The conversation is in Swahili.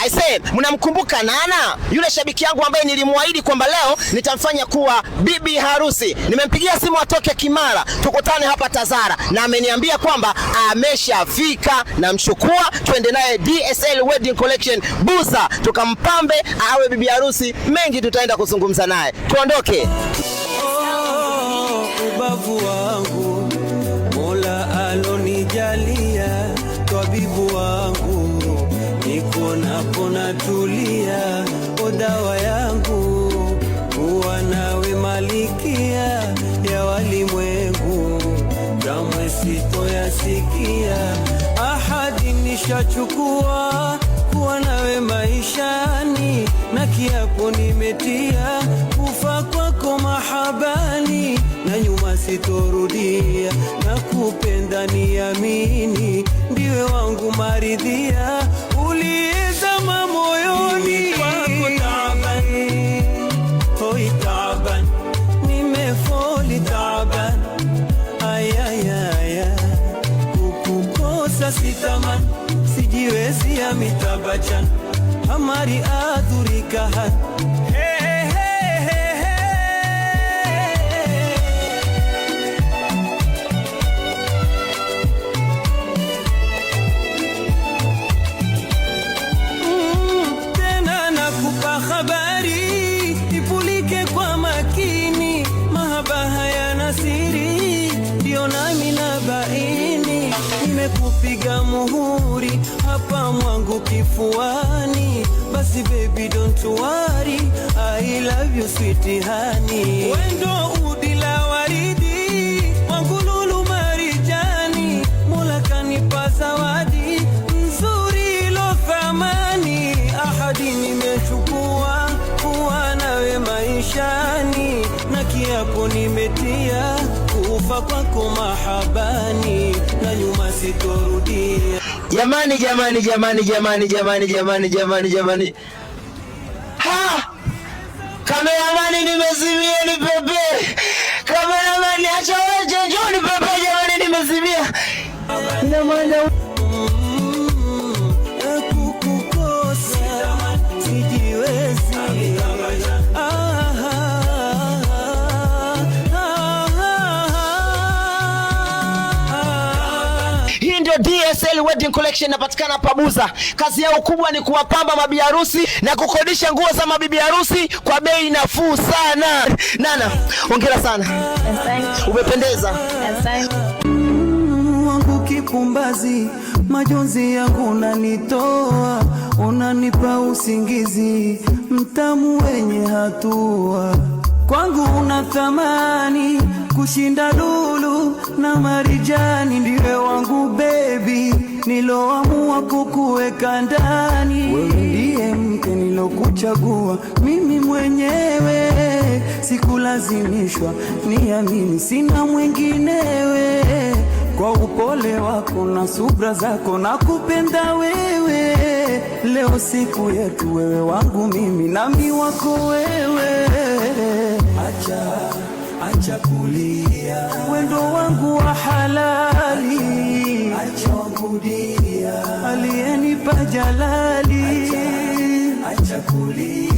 Aisee, mnamkumbuka Nana? Yule shabiki yangu ambaye nilimwaahidi kwamba leo nitamfanya kuwa bibi harusi. Nimempigia simu atoke Kimara, tukutane hapa Tazara, na ameniambia kwamba ameshafika. Namchukua twende naye DSL Wedding Collection Buza, tukampambe awe bibi harusi. Mengi tutaenda kuzungumza naye. Tuondoke. Ubavu wangu Mola alonijalia, tabibu wangu niko napona tulia, dawa yangu kuwa nawe malikia ya walimwengu, kamwe sitoyasikia. Ahadi nishachukua kuwa nawe maishani, na kiapo nimetia kufa kwako mahabani, na nyuma sitorudia, na kupenda niamini, ndiwe wangu maridhia, uliyezama moyoni wako taabani, hoi taabani, nimefoli taabani, ayayaya, kukukosa sitamani, sijiwezi ya mitabachan, hamari adhurikahan. Habari ipulike kwa makini, mahaba hayana siri, ndio nami na baini, nimekupiga muhuri hapa mwangu kifuani, basi baby don't worry, I love you sweet honey, wendo udila waridi wangu lulu marijani, Mola kanipa zawadi nzuri lo thamani, ahadi nimechukua kuwa nawe maishani, na kiapo nimetia kufa kwako mahabani, na nyuma sitorudia. Jamani, jamani, jamani, jamani, jamani, jamani, jamani, jamani. Ha! Kameramani nimezimia, ni pepe. Kameramani acha wewe, njoo ni pepe, jamani nimezimia. Ina maana DSL Wedding Collection inapatikana hapa Buza. Kazi yao kubwa ni kuwapamba mabibi harusi na kukodisha nguo za mabibi harusi kwa bei nafuu sana. Nana, hongera sana. Asante. Umependeza. Asante. Wangu kipumbazi, majonzi yangu unanitoa, unanipa usingizi mtamu wenye hatua, kwangu una thamani kushinda lulu na marijani, ndiwe wangu baby, niloamua kukuweka ndani, wewe ndiye mke nilokuchagua mimi mwenyewe, sikulazimishwa, niamini sina mwinginewe, kwa upole wako na subra zako na kupenda wewe, leo siku yetu, wewe wangu mimi nami wako wewe, acha kulia, wendo wangu wa halali, acha kudia, aliyenipa jalali, acha kulia.